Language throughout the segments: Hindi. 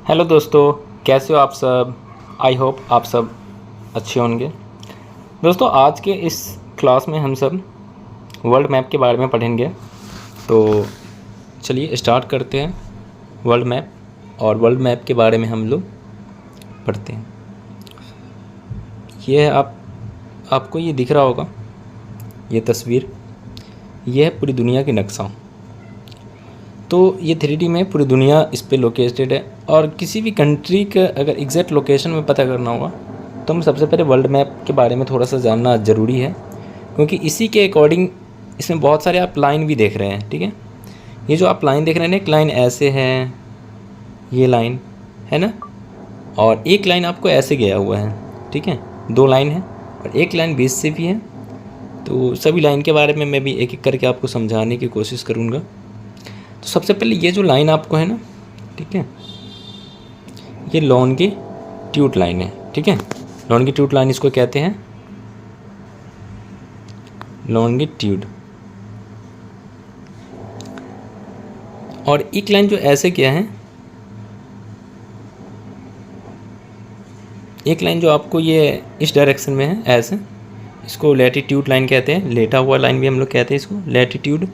हेलो दोस्तों, कैसे हो आप सब। आई होप आप सब अच्छे होंगे। दोस्तों, आज के इस क्लास में हम सब वर्ल्ड मैप के बारे में पढ़ेंगे। तो चलिए स्टार्ट करते हैं वर्ल्ड मैप। और वर्ल्ड मैप के बारे में हम लोग पढ़ते हैं। ये है आपको ये दिख रहा होगा, ये तस्वीर, ये है पूरी दुनिया की नक्शा। तो ये 3D में पूरी दुनिया इस पे लोकेटेड है। और किसी भी कंट्री का अगर एग्जैक्ट लोकेशन में पता करना होगा तो हम सबसे पहले वर्ल्ड मैप के बारे में थोड़ा सा जानना ज़रूरी है, क्योंकि इसी के अकॉर्डिंग इसमें बहुत सारे आप लाइन भी देख रहे हैं। ठीक है, ये जो आप लाइन देख रहे हैं, एक लाइन ऐसे है, ये लाइन है ना, और एक लाइन आपको ऐसे गया हुआ है। ठीक है, 2 लाइन है और एक लाइन बीच से भी है। तो सभी लाइन के बारे में मैं भी एक एक करके आपको समझाने की कोशिश करूँगा। तो सबसे पहले ये जो लाइन आपको है ना, ठीक है, ये लॉन्गिट्यूड लाइन है। ठीक है, लॉन्गिट्यूड लाइन इसको कहते हैं, लॉन्गिट्यूड। और एक लाइन जो ऐसे किया है, एक लाइन जो आपको ये इस डायरेक्शन में है ऐसे, इसको लैटिट्यूड लाइन कहते हैं। लेटा हुआ लाइन भी हम लोग कहते हैं इसको, लैटिट्यूड।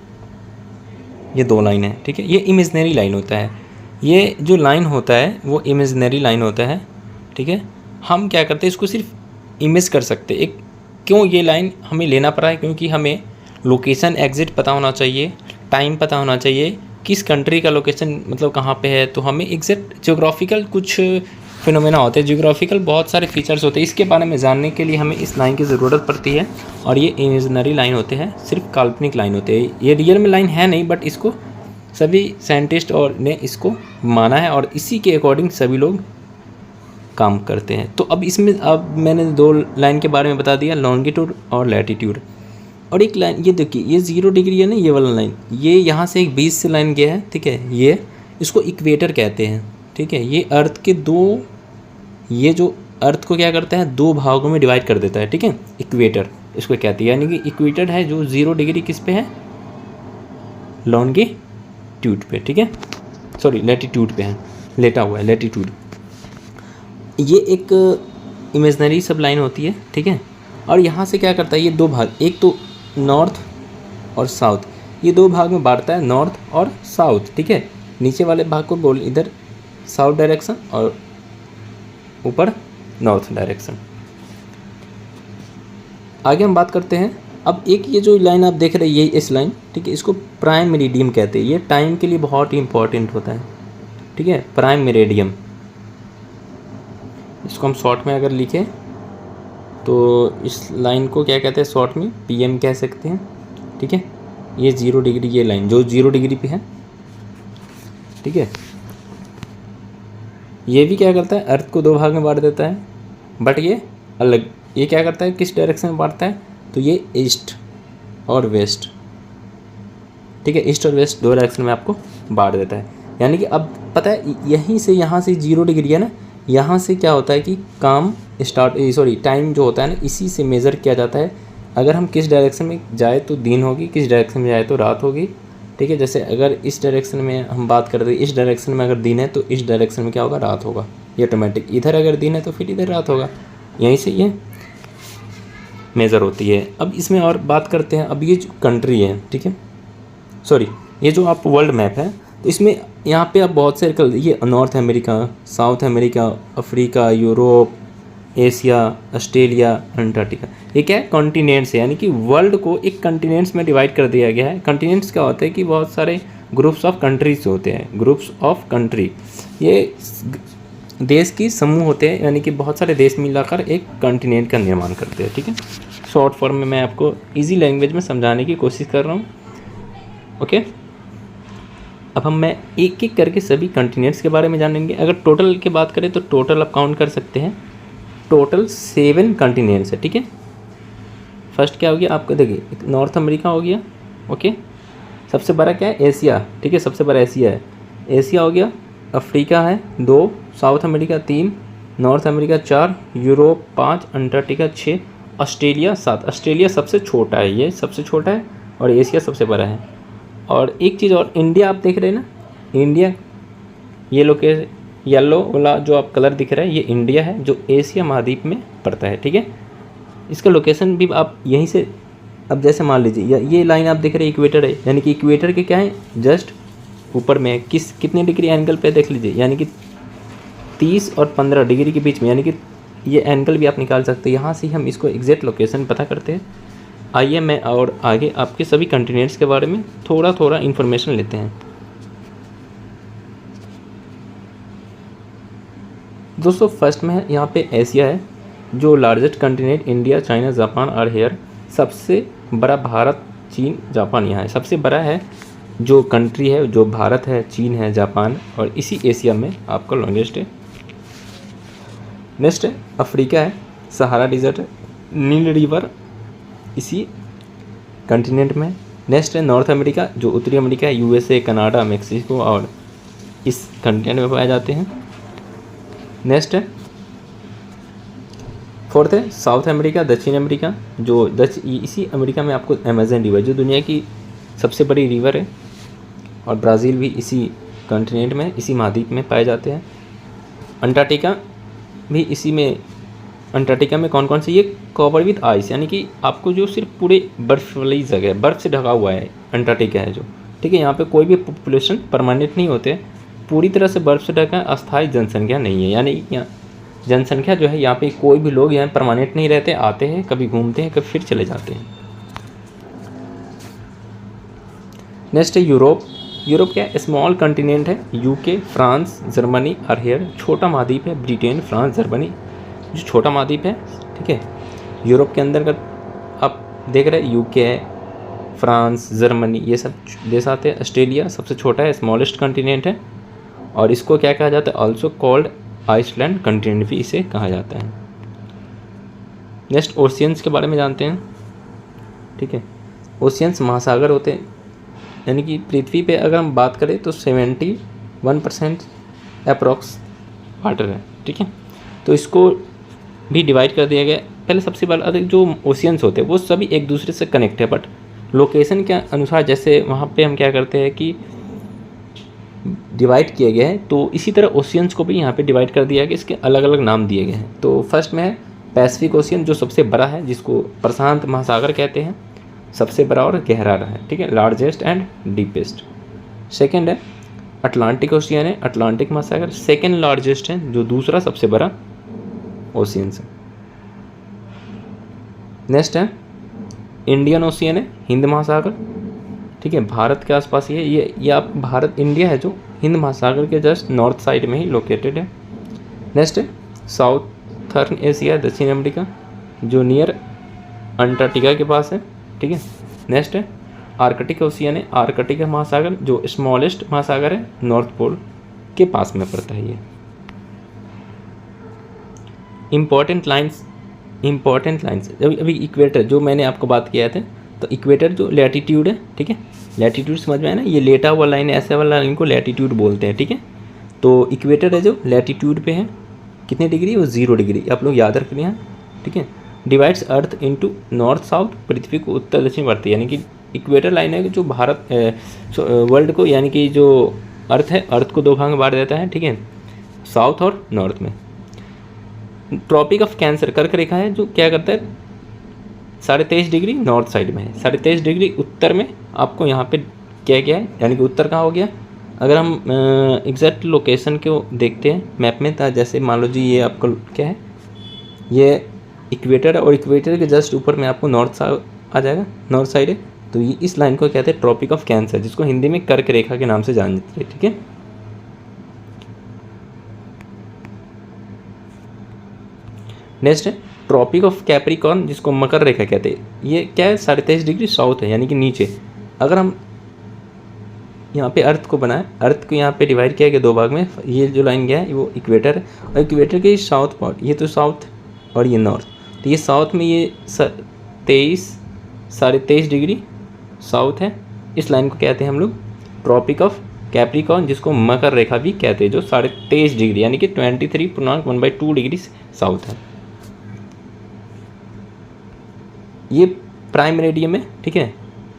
ये 2 लाइन है। ठीक है, ये इमेजिनरी लाइन होता है। ये जो लाइन होता है वो इमेजिनरी लाइन होता है। ठीक है, हम क्या करते हैं, इसको सिर्फ इमेज कर सकते हैं। एक क्यों ये लाइन हमें लेना पड़ा है, क्योंकि हमें लोकेशन एग्जिट पता होना चाहिए, टाइम पता होना चाहिए, किस कंट्री का लोकेशन मतलब कहाँ पे है। तो हमें एग्जैक्ट जियोग्राफिकल कुछ फिनोमेना होते हैं, जियोग्राफिकल बहुत सारे फीचर्स होते हैं, इसके बारे में जानने के लिए हमें इस लाइन की ज़रूरत पड़ती है। और ये इमेजिनरी लाइन होते हैं, सिर्फ काल्पनिक लाइन होते हैं। ये रियल में लाइन है नहीं, बट इसको सभी साइंटिस्ट और ने इसको माना है और इसी के अकॉर्डिंग सभी लोग काम करते हैं। तो अब इसमें अब मैंने 2 लाइन के बारे में बता दिया, लॉन्गिट्यूड और लैटिट्यूड। और एक लाइन ये देखिए, ये 0 डिग्री है ना, ये वाला लाइन, ये यहाँ से एक 20 से लाइन गया है। ठीक है, ये इसको इक्वेटर कहते हैं। ठीक है, ये अर्थ के 2, ये जो अर्थ को क्या करता है, 2 भागों में डिवाइड कर देता है। ठीक है, इक्वेटर इसको कहते हैं, यानी कि इक्वेटर है जो 0 डिग्री किस पे है, लॉन्गिट्यूड पे। ठीक है, सॉरी लैटिट्यूड पे है, लेटा हुआ है लैटिट्यूड। ये एक इमेजिनरी सब लाइन होती है। ठीक है, और यहाँ से क्या करता है, ये 2 भाग, एक तो नॉर्थ और साउथ, ये 2 भाग में बांटता है, नॉर्थ और साउथ। ठीक है, नीचे वाले भाग को बोल इधर साउथ डायरेक्शन और ऊपर नॉर्थ डायरेक्शन। आगे हम बात करते हैं। अब एक ये जो लाइन आप देख रहे हैं, ये इस लाइन, ठीक है, इसको प्राइम मेरिडियम कहते हैं। ये टाइम के लिए बहुत ही इंपॉर्टेंट होता है। ठीक है, प्राइम मेरिडियम, इसको हम शॉर्ट में अगर लिखें तो इस लाइन को क्या कहते हैं, शॉर्ट में PM कह सकते हैं। ठीक है, ये 0 डिग्री, ये लाइन जो 0 डिग्री पे है। ठीक है, ये भी क्या करता है, अर्थ को 2 भाग में बांट देता है, बट ये अलग, ये क्या करता है, किस डायरेक्शन में बांटता है, तो ये ईस्ट और वेस्ट। ठीक है, ईस्ट और वेस्ट 2 डायरेक्शन में आपको बांट देता है। यानी कि अब पता है, यहीं से यहाँ से 0 डिग्री है ना, यहाँ से क्या होता है कि काम टाइम जो होता है ना, इसी से मेज़र किया जाता है। अगर हम किस डायरेक्शन में जाए तो दिन होगी, किस डायरेक्शन में जाए तो रात होगी। ठीक है, जैसे अगर इस डायरेक्शन में हम बात कर रहे हैं, इस डायरेक्शन में अगर दिन है तो इस डायरेक्शन में क्या होगा, रात होगा। ये ऑटोमेटिक, इधर अगर दिन है तो फिर इधर रात होगा। यहीं से ये मेज़र होती है। अब इसमें और बात करते हैं। अब ये जो कंट्री है, ठीक है, सॉरी, ये जो आप वर्ल्ड मैप है, तो इसमें यहाँ पे आप बहुत से ये north America, south America, Africa, Europe, Asia, Australia, Antarctica, ये क्या है, कॉन्टिनेंट्स है। यानी कि वर्ल्ड को एक कॉन्टिनेंट्स में डिवाइड कर दिया गया है। कॉन्टिनेंट्स क्या होता है कि बहुत सारे ग्रुप्स ऑफ कंट्रीज होते हैं, ग्रुप्स ऑफ कंट्री, ये देश की समूह होते हैं, यानी कि बहुत सारे देश मिलाकर एक कॉन्टिनेंट का निर्माण करते हैं। ठीक है, शॉर्ट फॉर्म में मैं आपको इजी लैंग्वेज में समझाने की कोशिश कर रहा हूँ। ओके, अब मैं एक एक करके सभी कॉन्टिनेंट्स के बारे में जानेंगे। अगर टोटल की बात करें तो टोटल आप काउंट कर सकते हैं, टोटल 7 कॉन्टिनेंट्स है। ठीक है, फर्स्ट क्या हो गया आपको, देखिए नॉर्थ अमेरिका हो गया। ओके, सबसे बड़ा क्या है, एशिया। ठीक है, सबसे बड़ा एशिया है, एशिया हो गया। अफ्रीका है 2, south America 3, north America 4, Europe 5, Antarctica 6, Australia 7। Australia सबसे छोटा है, ये सबसे छोटा है, और एशिया सबसे बड़ा है। और एक चीज़ और, इंडिया आप देख रहे हैं ना, इंडिया ये येलो वाला जो आप कलर दिख रहा है ये इंडिया है, जो एशिया महाद्वीप में पड़ता है। ठीक है, इसका लोकेशन भी आप यहीं से, अब जैसे मान लीजिए ये लाइन आप देख रहे हैं इक्वेटर है, यानी कि इक्वेटर के क्या है जस्ट ऊपर में है, कितने डिग्री एंगल पे देख लीजिए, यानी कि 30 और 15 डिग्री के बीच में, यानी कि ये एंगल भी आप निकाल सकते हैं। यहाँ से हम इसको एग्जैक्ट लोकेशन पता करते हैं। आइए मैं और आगे आपके सभी कंटिनेंट्स के बारे में थोड़ा थोड़ा इन्फॉर्मेशन लेते हैं। दोस्तों फर्स्ट में है यहाँ पे एशिया है, जो largest continent India, China, Japan और हेयर। सबसे बड़ा भारत, चीन, जापान यहाँ है। सबसे बड़ा है जो कंट्री है, जो भारत है, चीन है, जापान, और इसी एशिया में आपका लॉन्गेस्ट है। नेक्स्ट है अफ्रीका है, सहारा डिज़र्ट है, नील रिवर इसी कंटिनेंट में। नेक्स्ट है नॉर्थ अमेरिका, जो उत्तरी अमेरिका है, यूएसए, कनाडा, मेक्सिको और इस कंटिनेंट में पाए जाते हैं। नेक्स्ट है फोर्थ है साउथ अमेरिका, दक्षिण अमेरिका, जो इसी अमेरिका में आपको अमेजन रिवर, जो दुनिया की सबसे बड़ी रिवर है, और ब्राज़ील भी इसी कॉन्टिनेंट में, इसी महाद्वीप में पाए जाते हैं। अंटार्कटिका भी इसी में। अंटार्कटिका में कौन कौन से, ये कवर विद आइस, यानी कि आपको जो सिर्फ पूरे बर्फ़ वाली जगह है, बर्फ़ से ढका हुआ है अंटार्कटिका है जो। ठीक है, यहाँ पे कोई भी पॉपुलेशन परमानेंट नहीं होते, पूरी तरह से बर्फ़ से ढका है, अस्थायी जनसंख्या नहीं है, यानी यहाँ जनसंख्या जो है यहाँ पे कोई भी लोग यहाँ परमानेंट नहीं रहते, आते हैं, कभी घूमते हैं, कभी फिर चले जाते हैं। नेक्स्ट है यूरोप। यूरोप क्या है, स्मॉल कंटिनेंट है, यूके, फ्रांस, जर्मनी और हेयर। छोटा महाद्वीप है, ब्रिटेन, फ्रांस, जर्मनी जो छोटा महाद्वीप है। ठीक है, यूरोप के अंदर अगर आप देख रहे हैं यूके है, फ्रांस, जर्मनी, ये सब देश आते हैं। ऑस्ट्रेलिया सबसे छोटा है, स्मॉलेस्ट कंटिनेंट है, और इसको क्या कहा जाता है, ऑल्सो कॉल्ड आइसलैंड कंटिनेंट भी इसे कहा जाता है। नेक्स्ट ओशियंस के बारे में जानते हैं। ठीक है, ओशियंस महासागर होते हैं, यानी कि पृथ्वी पे अगर हम बात करें तो 71% अप्रॉक्स वाटर है। ठीक है, तो इसको भी डिवाइड कर दिया गया। पहले सबसे पहले जो ओशियंस होते हैं वो सभी एक दूसरे से कनेक्ट है, बट लोकेशन के अनुसार जैसे वहाँ पे हम क्या करते हैं कि डिवाइड किया गया है, तो इसी तरह ओशियंस को भी यहाँ पे डिवाइड कर दिया गया, इसके अलग अलग नाम दिए गए हैं। तो फर्स्ट में है पैसिफिक ओशियन, जो सबसे बड़ा है, जिसको प्रशांत महासागर कहते हैं, सबसे बड़ा और गहरा है। ठीक है, लार्जेस्ट एंड डीपेस्ट। सेकेंड है अटलांटिक ओशियन है, अटलांटिक महासागर सेकेंड लार्जेस्ट है, जो दूसरा सबसे बड़ा ओशियंस है। नेक्स्ट है इंडियन ओशियन है, हिंद महासागर। ठीक है, भारत के आसपास ये आप भारत, इंडिया है जो हिंद महासागर के जस्ट नॉर्थ साइड में ही लोकेटेड है। नेक्स्ट है साउथर्न एशिया, दक्षिण अमेरिका, जो नियर अंटार्कटिका के पास है। ठीक है, नेक्स्ट है आर्कटिक ओशियन है, आर्कटिक महासागर, जो स्मॉलेस्ट महासागर है, नॉर्थ पोल के पास में पड़ता है ये। इम्पॉर्टेंट लाइंस अभी इक्वेटर जो मैंने आपको बात किया था, तो इक्वेटर जो लैटिट्यूड है, ठीक है, लैटिट्यूड समझ में आया ना, ये लेटा हुआ लाइन है, ऐसे वाला लाइन को लैटिट्यूड बोलते हैं। ठीक है, तो इक्वेटर है जो लैटिट्यूड पे है, कितने डिग्री, वो 0 डिग्री, आप लोग याद रख लें। ठीक है, डिवाइड्स अर्थ इनटू नॉर्थ साउथ, पृथ्वी को उत्तर दक्षिण बढ़ती है, यानी कि इक्वेटर लाइन है जो भारत वर्ल्ड को, यानी कि जो अर्थ है, अर्थ को 2 भाग में बांट देता है। ठीक है, साउथ और नॉर्थ में। ट्रॉपिक ऑफ कैंसर कर्क रेखा है, जो क्या करता है 23.5 डिग्री नॉर्थ साइड में है, 23.5 डिग्री उत्तर में आपको यहाँ पे क्या गया है, यानी कि उत्तर कहाँ हो गया। अगर हम एग्जैक्ट लोकेशन को देखते हैं मैप में, तो जैसे मान लो जी ये आपको क्या है, ये इक्वेटर है, और इक्वेटर के जस्ट ऊपर में आपको नॉर्थ आ जाएगा, नॉर्थ साइड है, तो ये इस लाइन को कहते हैं ट्रॉपिक ऑफ कैंसर, जिसको हिंदी में कर्क रेखा के नाम से जानते हैं। ठीक है, नेक्स्ट है ट्रॉपिक ऑफ कैप्रिकॉर्न, जिसको मकर रेखा कहते हैं। ये क्या है, 23.5 डिग्री साउथ है, यानी कि नीचे। अगर हम यहाँ पे अर्थ को बनाए, अर्थ को यहाँ पे डिवाइड किया गया 2 भाग में, ये जो लाइन गया है वो इक्वेटर है, और इक्वेटर के साउथ पार्ट, ये तो साउथ और ये नॉर्थ, तो ये साउथ में ये 23.5 डिग्री साउथ है। इस लाइन को कहते हैं हम लोग ट्रॉपिक ऑफ कैप्रिकॉर्न, जिसको मकर रेखा भी कहते हैं, जो 23.5 डिग्री यानी कि 23.1/2 डिग्री साउथ है। ये प्राइम मेरिडियन है। ठीक है,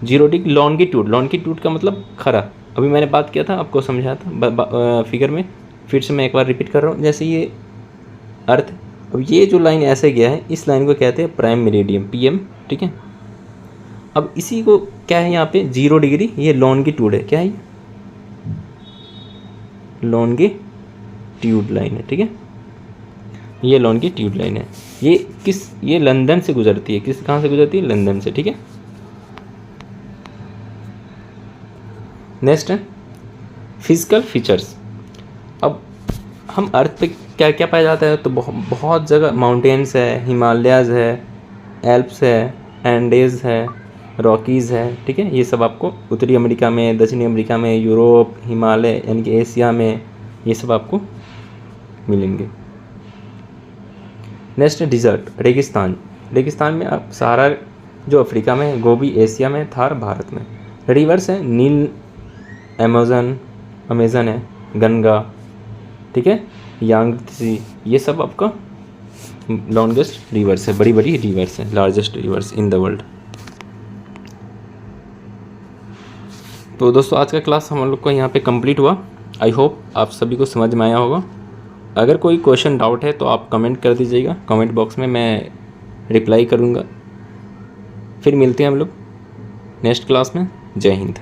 0 डिग्री लॉन्गिट्यूड, लॉन्गिट्यूड का मतलब खरा, अभी मैंने बात किया था, आपको समझाया था फिगर में, फिर से मैं एक बार रिपीट कर रहा हूँ, जैसे ये अर्थ, अब ये जो लाइन ऐसे गया है इस लाइन को कहते हैं प्राइम मेरिडियम, PM, ठीक है। अब इसी को क्या है यहाँ पे 0 डिग्री, ये लॉन्गिट्यूड है, क्या है ये लॉन्गिट्यूड लाइन है, ठीक है, ये लॉन्गिट्यूड लाइन है। ये लंदन से गुजरती है, कहाँ से गुजरती है, लंदन से, ठीक है। नेक्स्ट है फिजिकल फीचर्स। अब हम अर्थ पे क्या क्या पाया जाता है, तो बहुत जगह माउंटेन्स है, हिमालयाज़ है, एल्प्स है, एंडेज है, रॉकीज़ है, ठीक है। ये सब आपको उत्तरी अमेरिका में, दक्षिणी अमेरिका में, यूरोप, हिमालय यानी कि एशिया में, ये सब आपको मिलेंगे। नेक्स्ट है डिज़र्ट, रेगिस्तान। रेगिस्तान में आप सहारा जो अफ्रीका में है, गोबी एशिया में, थार भारत में। रिवर्स है नील, अमेज़न है, गंगा, ठीक है, यांगत्सी, ये सब आपका लॉन्गेस्ट रिवर्स है, बड़ी बड़ी रिवर्स है, largest reverse in the world. तो दोस्तों आज का क्लास हम लोग को यहाँ पे कंप्लीट हुआ। आई होप आप सभी को समझ में आया होगा। अगर कोई क्वेश्चन डाउट है तो आप कमेंट कर दीजिएगा, कमेंट बॉक्स में मैं रिप्लाई करूँगा। फिर मिलते हैं हम लोग नेक्स्ट क्लास में। जय हिंद।